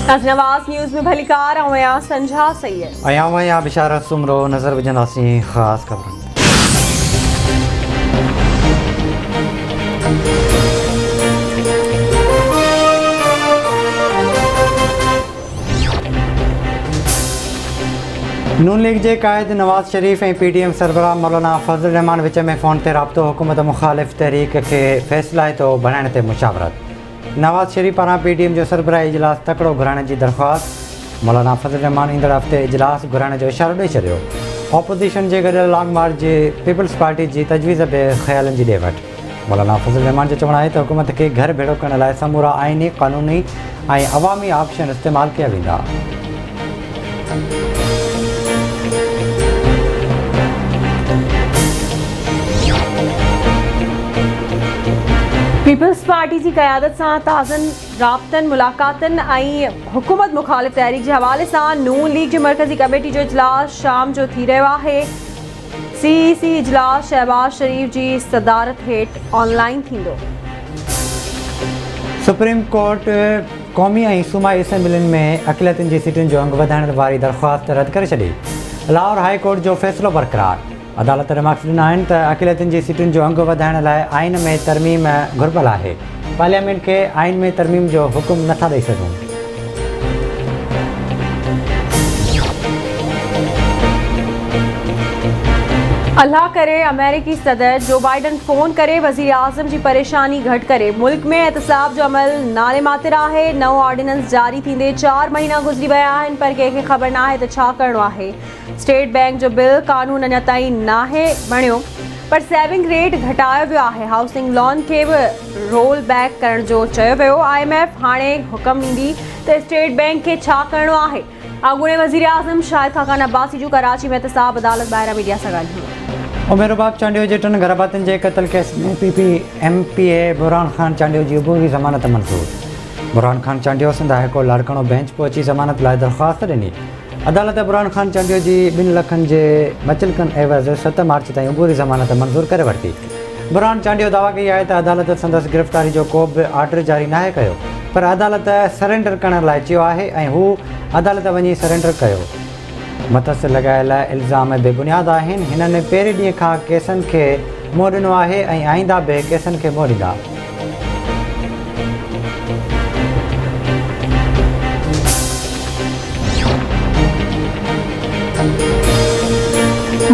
नवाज़ news में भलीकार आया संझा सैयद आया बिशारत सुमरो नज़र विझंदासीं ख़ासि ख़बरनि। नून लीग के क़ायद नवाज़ शरीफ़ ऐं PTM सरबराह मौलाना फज़ल रहमान विच में फ़ोन ते राब्तो हुकूमत मुख़ालिफ़ तहरीक के फ़ैसिला तो बढ़ाइण ते मुशावरत। नवाज़ शरीफ़ पारां PTM जो सरबराही इजलास तकिड़ो घुराइण जी दरख़्वास्त। मौलाना फज़ल रहमान ईंदड़ हफ़्ते इजलास घुराइण जो इशारो ॾेई छॾियो। ऑपोज़िशन जे गॾियल लॉन्ग मार्च जे पीपल्स पार्टी जी तजवीज़ बि ख़्यालनि जी ॾे वठि। मौलाना फज़ल रहमान जो चवणु आहे त हुकूमत खे घर भेड़ो करण लाइ समूरा आइनी क़ानूनी ऐं अवामी ऑप्शन इस्तेमालु कया वेंदा। पीपल्स पार्टी की क़यादत से ताज़नि राब्तनि मुलाक़ातनि ऐं हुकूमत मुखालिफ़ तहरीक के हवाले से नून लीग की मरकज़ी कमेटी जो इजलास शाम जो थी रहियो है। CEC इजलास शहबाज शरीफ की सदारत हेठ ऑनलाइन थींदो। सुप्रीम कोर्ट क़ौमी ऐं सूबाई असेंबलियुनि में अक़लियतुनि जी सीटुनि जो अंग वधाइण वारी दरख़्वास्त रद्द करे छॾी। लाहौर हाई कोर्ट जो फ़ैसिलो बरक़रार। अदालत रिमार्क्स ॾिना आहिनि त अक़लियतुनि जी सीटुनि जो अंग वधाइण लाइ आइन में तरमीम घुर्बल आहे। पार्लियामेंट खे आइन में तरमीम जो हुकुम नथा ॾेई सघूं। अल्लाह करे अमेरिकी सदर जो बाइडन फ़ोन करे वज़ीर आज़म की परेशानी घट करे। मुल्क में एहतसाब जो अमल नाले मातिर है। नओं ऑर्डिनेंस जारी थींदे 4 महीना गुज़री विया आहिनि पर कंहिंखे ख़बर न आहे त छा करिणो आहे। स्टेट बैंक जो बिल कानून अञा ताईं नाहे बणियो पर सेविंग रेट घटायो वियो आहे। हाउसिंग लोन के भी रोल बैक करण जो चयो वियो। IMF हाणे हुकम ॾींदी त स्टेट बैंक के छा करिणो आहे। अॻूणे वज़ीर आज़म शाहिद खाकान अब्बासी जो कराची में एहतसाब अदालत ॿाहिरां मीडिया सां ॻाल्हियूं। उमेरुबाग चांडियो जे 3 घरभातियुनि जे क़त्ल केस में PPMPA बुरहान खान चांडियो जी अबूरी ज़मानत मंज़ूर। बुरहान खान चांडियो सिंध हाईकोर्ट लाड़काणो बेंच पहुची ज़मानत लाइ दरख़्वास्त ॾिनी। अदालत बुरहान खान चांडियो जी 2 लखनि जे मचलकनि एवज़ 7 मार्च ताईं अबूरी ज़मानत मंज़ूर करे वरिती। बुरहान चांडियो दावा कई आहे त अदालत संदसि गिरफ़्तारी जो को बि ऑर्डर जारी नाहे कयो पर अदालत सरेंडर करण लाइ चयो आहे ऐं हू अदालत वञी सरेंडर कयो। मतस लॻायल इल्ज़ाम बेबुनियाद आहिनि। हिननि पहिरें ॾींहं खां केसनि खे मोह ॾिनो आहे ऐं आईंदा बि केसनि खे मोह ॾींदा।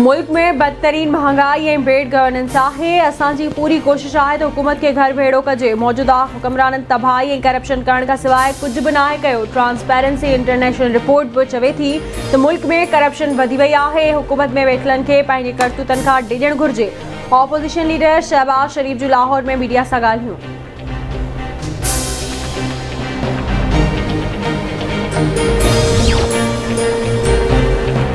मुल्क में बदतरीन महंगाई ऐं बेड गवर्नेंस आहे। असांजी पूरी कोशिश आहे त हुकूमत के घर भेड़ो कजे। मौजूदा हुक्मराननि तबाही ऐं करप्शन करण खां सवाइ कुझु बि नाहे कयो। ट्रांसपेरेंसी इंटरनेशनल रिपोर्ट बि चवे थी त मुल्क में करप्शन वधी वई आहे। हुकूमत में वेठलनि खे पंहिंजी करतूतनि खां डिॼणु घुर्जे। ऑपोज़िशन लीडर शहबाज शरीफ जो लाहौर में मीडिया सां ॻाल्हियूं।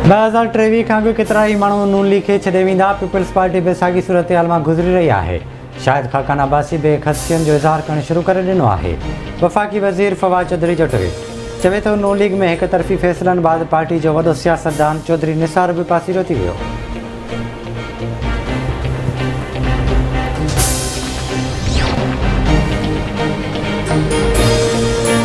2023 खां अॻु केतिरा ई माण्हू नून लीग खे छॾे वेंदा। पीपल्स पार्टी बि साॻी सूरत हाल मां गुज़री रही आहे। शाहिद खाकान अब्बासी बि ख़दशियुनि जो इज़हार करणु शुरू करे ॾिनो आहे। वफ़ाक़ी वज़ीर फवाद चौधरी जो ट्वीट चवे थो नून लीग में हिक तरफ़ी फ़ैसिलनि बाद पार्टी जो वॾो सियासतदान चौधरी निसार बि पासीरो थी वियो।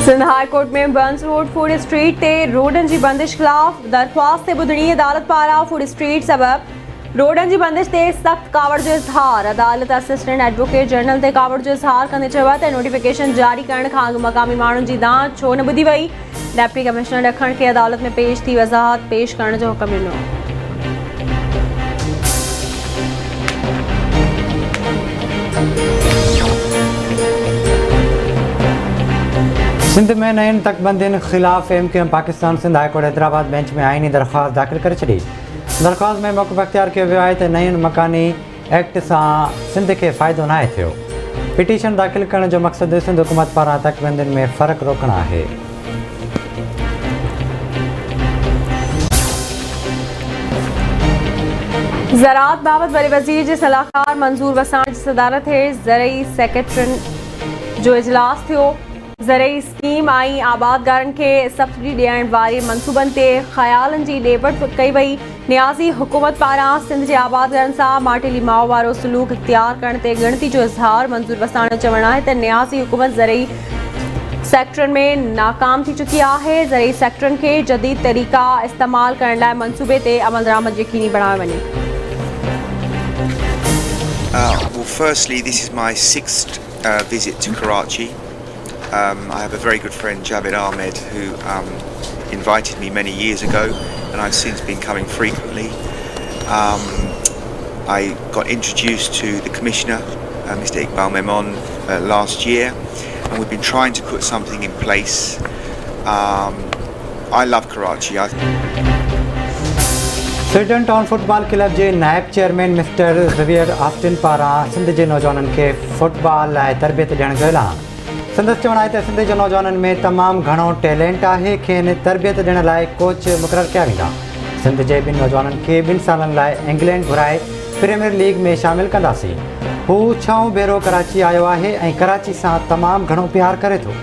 सिंध हाई कोर्ट में बंस रोड फूड स्ट्रीट ते रोडनि जी बंदिश ख़िलाफ़ दरख़्वास्त ते ॿुधणी। अदालत पारां फूड स्ट्रीट सबबि रोडनि जी बंदिश ते सख़्त कावड़ जो इज़हार। अदालत असिस्टेंट एडवोकेट जनरल ते कावड़ जो इज़हार कंदे चयो त नोटिफिकेशन जारी करण खां अॻु मक़ामी माण्हुनि जी दांह छो न ॿुधी वई। डेप्टी कमिश्नर ॾखण खे अदालत में पेश थी वज़ाहत पेश करण जो हुकुम ॾिनो। सिंध में नयनि तकबंदियुनि ख़िलाफ़ MQM Pakistan Sindh high court Hyderabad bench में आइनी दरख़्वास्त दाख़िल करे छॾी। दरख़्वास्त में मौक़िफ़ अख़्तियार कयो वियो आहे त नयुनि मकानी एक्ट सां सिंध खे फ़ाइदो नाहे थियो। पिटीशन दाख़िल करण जो मक़सदु सिंध हुकूमत पारां तकबंदियुनि में फ़र्क़ु रोकणु आहे। ज़राअत बाबति वरी वज़ीर जे सलाहकार मंज़ूर वसाण जी सदारत हेठि ज़रई सेक्रेटरियुनि जो इजलास थियो। ज़रई स्कीम ऐं आबादगारनि खे सब्सिडी ॾियण वारे मनसूबनि ते ख़्यालनि जी ॾे वठि कई वई। नियाज़ी हुकूमत पारां सिंध जे आबादगारनि सां माटेली माओ वारो सलूक इख्तियार करण ते गिणती जो इज़हार। मंज़ूर वसाण जो चवणु आहे त नियाज़ी हुकूमत ज़रई सेक्टरनि में नाकाम थी चुकी आहे। ज़रई सेक्टरनि खे जदीद तरीक़ा इस्तेमाल करण लाइ मंसूबे ते अमल दरामद यकीनी बणायो वञे। Well, firstly, this is my sixth visit to Karachi. I have a very good friend, Javed Ahmed, who invited me many years ago, and I've since been coming frequently. I got introduced to the Commissioner, Mr. Iqbal Memon, last year, and we've been trying to put something in place. I love Karachi. Sweden town football club जे नायब chairman mister Xavier Austin पारां सिंध जे नौजवाननि खे football लाइ तरबियत ॾियणु कयल आहे। संदसि चवणु आहे त सिंध जे नौजवाननि में तमामु घणो टैलेंट आहे, खेनि तरबियत ॾियण लाइ कोच मुक़ररु कया वेंदा। सिंध जे ॿिनि नौजवाननि खे 2 सालनि लाइ इंग्लैंड घुराए प्रीमियर लीग में शामिलु कंदासीं। हू 6 भेरो कराची आयो आहे ऐं कराची सां तमामु घणो प्यारु करे थो।